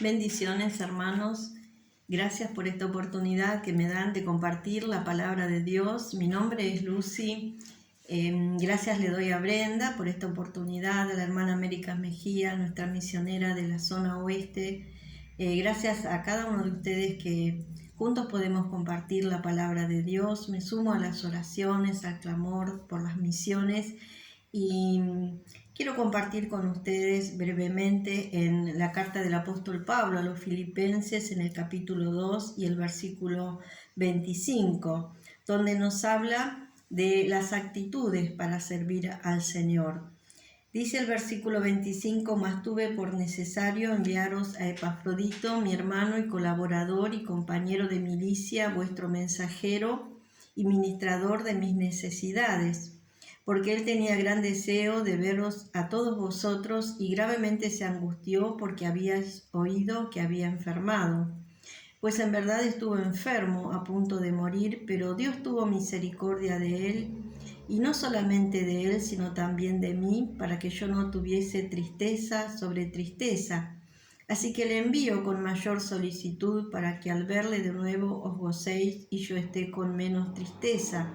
Bendiciones, hermanos. Gracias por esta oportunidad que me dan de compartir la palabra de Dios. Mi nombre es Lucy. Gracias le doy a Brenda por esta oportunidad, a la hermana América Mejía, nuestra misionera de la zona oeste. Gracias a cada uno de ustedes que juntos podemos compartir la palabra de Dios. Me sumo a las oraciones, al clamor por las misiones y quiero compartir con ustedes brevemente en la carta del apóstol Pablo a los Filipenses en el capítulo 2 y el versículo 25, donde nos habla de las actitudes para servir al Señor. Dice el versículo 25, mas tuve por necesario enviaros a Epafrodito, mi hermano y colaborador y compañero de milicia, vuestro mensajero y ministrador de mis necesidades, porque él tenía gran deseo de veros a todos vosotros y gravemente se angustió porque habíais oído que había enfermado. Pues en verdad estuvo enfermo, a punto de morir, pero Dios tuvo misericordia de él, y no solamente de él, sino también de mí, para que yo no tuviese tristeza sobre tristeza. Así que le envío con mayor solicitud, para que al verle de nuevo os gocéis y yo esté con menos tristeza.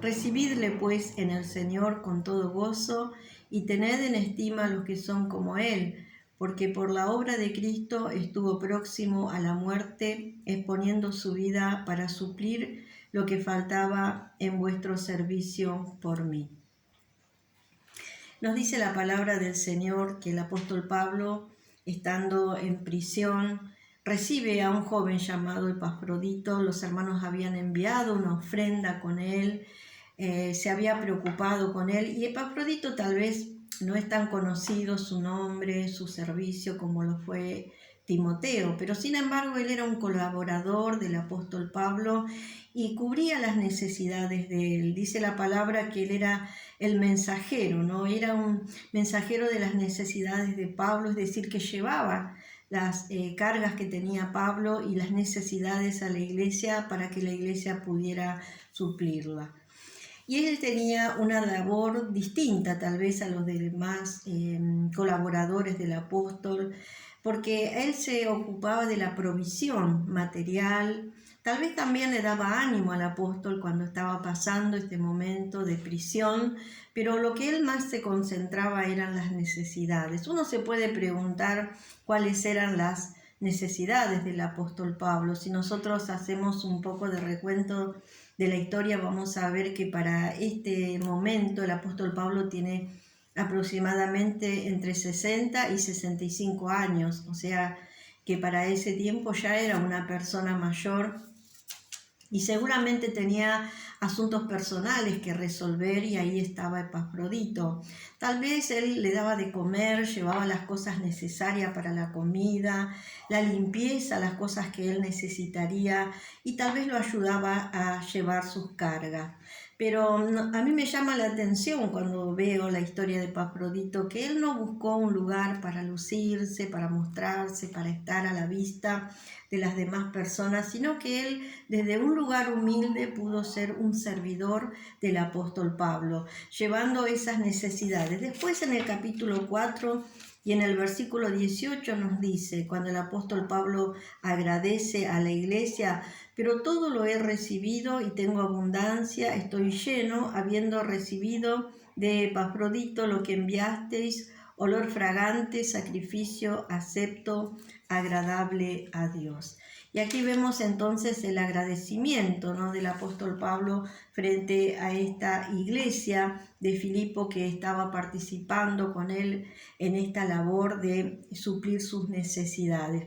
Recibidle pues en el Señor con todo gozo, y tened en estima a los que son como él, porque por la obra de Cristo estuvo próximo a la muerte, exponiendo su vida para suplir lo que faltaba en vuestro servicio por mí. Nos dice la palabra del Señor que el apóstol Pablo, estando en prisión, recibe a un joven llamado Epafrodito. Los hermanos habían enviado una ofrenda con él, se había preocupado con él, y Epafrodito tal vez no es tan conocido su nombre, su servicio como lo fue Timoteo, pero sin embargo él era un colaborador del apóstol Pablo y cubría las necesidades de él. Dice la palabra que él era el mensajero, ¿no? Era un mensajero de las necesidades de Pablo, es decir, que llevaba las cargas que tenía Pablo y las necesidades a la iglesia para que la iglesia pudiera suplirla. Y él tenía una labor distinta tal vez a los demás colaboradores del apóstol, porque él se ocupaba de la provisión material. Tal vez también le daba ánimo al apóstol cuando estaba pasando este momento de prisión, pero lo que él más se concentraba eran las necesidades. Uno se puede preguntar cuáles eran las necesidades del apóstol Pablo. Si nosotros hacemos un poco de recuento de la historia, vamos a ver que para este momento el apóstol Pablo tiene aproximadamente entre 60 y 65 años, o sea que para ese tiempo ya era una persona mayor y seguramente tenía asuntos personales que resolver, y ahí estaba Epafrodito. Tal vez él le daba de comer, llevaba las cosas necesarias para la comida, la limpieza, las cosas que él necesitaría, y tal vez lo ayudaba a llevar sus cargas. Pero a mí me llama la atención cuando veo la historia de Epafrodito que él no buscó un lugar para lucirse, para mostrarse, para estar a la vista de las demás personas, sino que él desde un lugar humilde pudo ser un servidor del apóstol Pablo, llevando esas necesidades. Después en el capítulo 4 y en el versículo 18 nos dice, cuando el apóstol Pablo agradece a la iglesia: pero todo lo he recibido y tengo abundancia, estoy lleno, habiendo recibido de Epafrodito lo que enviasteis, olor fragante, sacrificio acepto, agradable a Dios. Y aquí vemos entonces el agradecimiento, ¿no?, del apóstol Pablo frente a esta iglesia de Filipo que estaba participando con él en esta labor de suplir sus necesidades.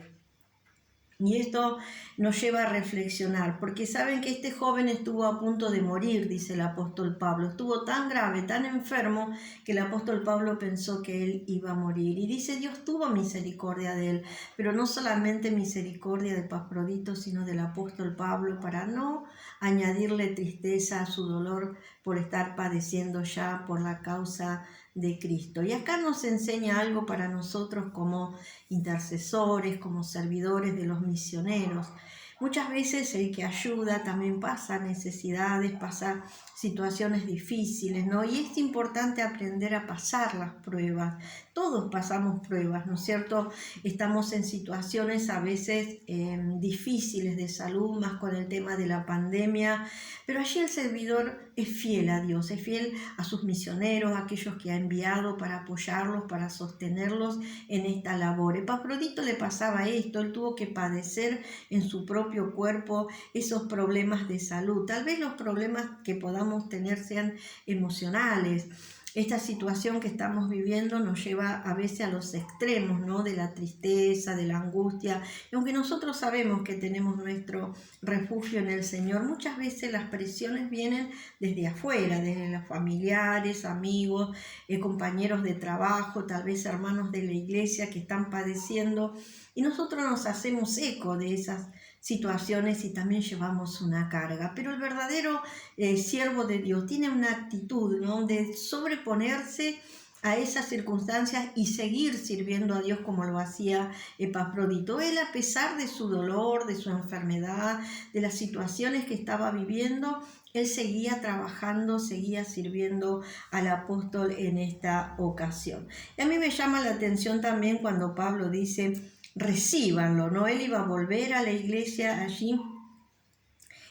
Y esto nos lleva a reflexionar, porque saben que este joven estuvo a punto de morir, dice el apóstol Pablo. Estuvo tan grave, tan enfermo, que el apóstol Pablo pensó que él iba a morir. Y dice, Dios tuvo misericordia de él, pero no solamente misericordia de Epafrodito, sino del apóstol Pablo, para no añadirle tristeza a su dolor por estar padeciendo ya por la causa de Cristo. Y acá nos enseña algo para nosotros como intercesores, como servidores de los misioneros. Muchas veces el que ayuda también pasa necesidades, pasa situaciones difíciles, ¿no? Y es importante aprender a pasar las pruebas. Todos pasamos pruebas, ¿no es cierto? Estamos en situaciones a veces difíciles de salud, más con el tema de la pandemia, pero allí el servidor es fiel a Dios, es fiel a sus misioneros, a aquellos que ha enviado para apoyarlos, para sostenerlos en esta labor. A Epafrodito le pasaba esto, él tuvo que padecer en su propio cuerpo esos problemas de salud. Tal vez los problemas que podamos tener sean emocionales. Esta situación que estamos viviendo nos lleva a veces a los extremos, ¿no? De la tristeza, de la angustia. Y aunque nosotros sabemos que tenemos nuestro refugio en el Señor, muchas veces las presiones vienen desde afuera, desde los familiares, amigos, compañeros de trabajo, tal vez hermanos de la iglesia que están padeciendo. Y nosotros nos hacemos eco de esas situaciones y también llevamos una carga. Pero el verdadero siervo de Dios tiene una actitud, ¿no? De sobreponerse a esas circunstancias y seguir sirviendo a Dios como lo hacía Epafrodito. Él, a pesar de su dolor, de su enfermedad, de las situaciones que estaba viviendo, él seguía trabajando, seguía sirviendo al apóstol en esta ocasión. Y a mí me llama la atención también cuando Pablo dice: recíbanlo, ¿no? Él iba a volver a la iglesia allí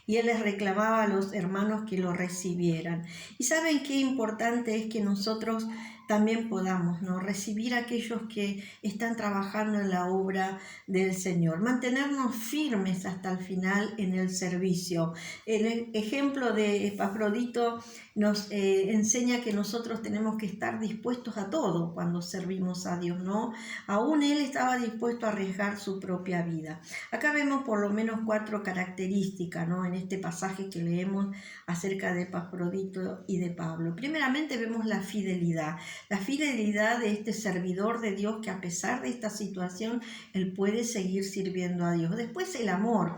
y él les reclamaba a los hermanos que lo recibieran. Y saben qué importante es que nosotros también podamos, ¿no? Recibir a aquellos que están trabajando en la obra del Señor, mantenernos firmes hasta el final en el servicio. El ejemplo de Epafrodito nos enseña que nosotros tenemos que estar dispuestos a todo cuando servimos a Dios, ¿no? Aún él estaba dispuesto a arriesgar su propia vida. Acá vemos por lo menos 4 características, ¿no? En este pasaje que leemos acerca de Epafrodito y de Pablo. Primeramente vemos la fidelidad de este servidor de Dios, que a pesar de esta situación, él puede seguir sirviendo a Dios. Después el amor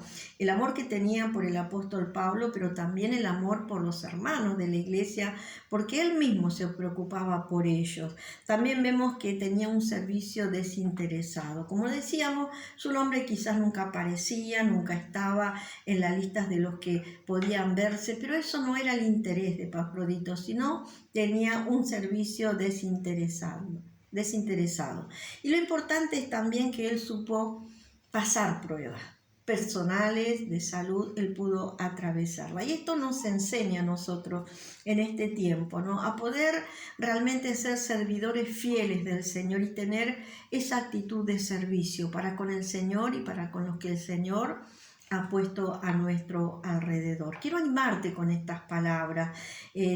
que tenía por el apóstol Pablo, pero también el amor por los hermanos de la iglesia, porque él mismo se preocupaba por ellos. También vemos que tenía un servicio desinteresado. Como decíamos, su nombre quizás nunca aparecía, nunca estaba en las listas de los que podían verse, pero eso no era el interés de Epafrodito, sino tenía un servicio desinteresado. Y lo importante es también que él supo pasar pruebas personales de salud, él pudo atravesarla. Y esto nos enseña a nosotros en este tiempo, ¿no? A poder realmente ser servidores fieles del Señor y tener esa actitud de servicio para con el Señor y para con los que el Señor ha puesto a nuestro alrededor. Quiero animarte con estas palabras.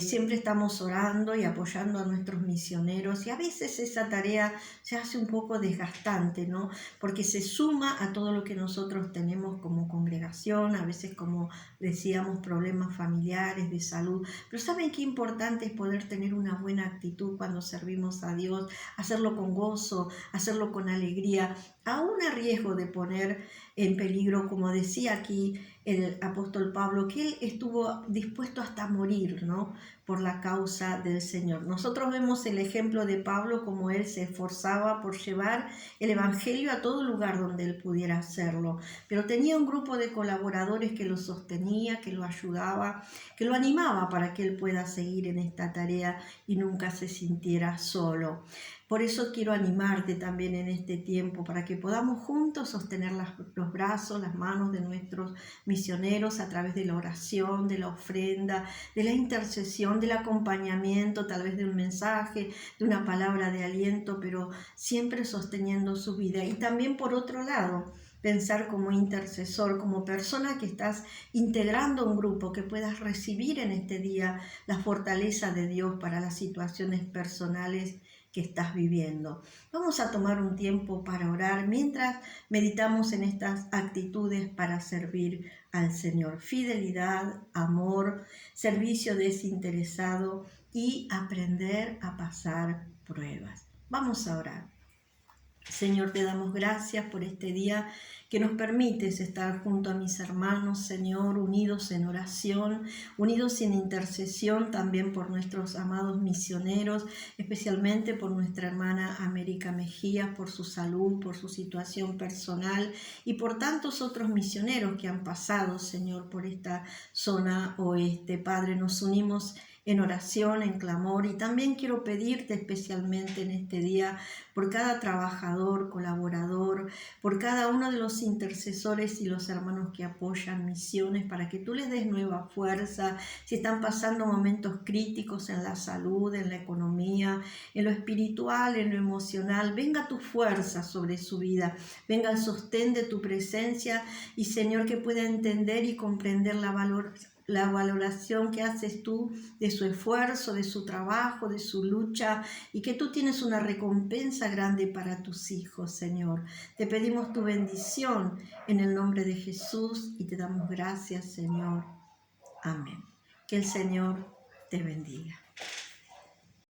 Siempre estamos orando y apoyando a nuestros misioneros y a veces esa tarea se hace un poco desgastante, ¿no? Porque se suma a todo lo que nosotros tenemos como congregación, a veces, como decíamos, problemas familiares, de salud. Pero ¿saben qué importante es poder tener una buena actitud cuando servimos a Dios? Hacerlo con gozo, hacerlo con alegría, aún a riesgo de poner en peligro, como decía aquí el apóstol Pablo, que él estuvo dispuesto hasta morir, ¿no? Por la causa del Señor. Nosotros vemos el ejemplo de Pablo, como él se esforzaba por llevar el evangelio a todo lugar donde él pudiera hacerlo, pero tenía un grupo de colaboradores que lo sostenía, que lo ayudaba, que lo animaba para que él pueda seguir en esta tarea y nunca se sintiera solo. Por eso quiero animarte también en este tiempo, para que podamos juntos sostener los brazos, las manos de nuestros misioneros a través de la oración, de la ofrenda, de la intercesión, del acompañamiento, tal vez de un mensaje, de una palabra de aliento, pero siempre sosteniendo su vida. Y también, por otro lado, pensar como intercesor, como persona que estás integrando un grupo, que puedas recibir en este día la fortaleza de Dios para las situaciones personales que estás viviendo. Vamos a tomar un tiempo para orar mientras meditamos en estas actitudes para servir al Señor. Fidelidad, amor, servicio desinteresado y aprender a pasar pruebas. Vamos a orar. Señor, te damos gracias por este día que nos permites estar junto a mis hermanos, Señor, unidos en oración, unidos en intercesión también por nuestros amados misioneros, especialmente por nuestra hermana América Mejía, por su salud, por su situación personal y por tantos otros misioneros que han pasado, Señor, por esta zona oeste. Padre, nos unimos en oración, en clamor, y también quiero pedirte especialmente en este día por cada trabajador, colaborador, por cada uno de los intercesores y los hermanos que apoyan misiones, para que tú les des nueva fuerza, si están pasando momentos críticos en la salud, en la economía, en lo espiritual, en lo emocional, venga tu fuerza sobre su vida, venga el sostén de tu presencia y Señor, que pueda entender y comprender la valoración que haces tú de su esfuerzo, de su trabajo, de su lucha, y que tú tienes una recompensa grande para tus hijos, Señor. Te pedimos tu bendición en el nombre de Jesús y te damos gracias, Señor. Amén. Que el Señor te bendiga.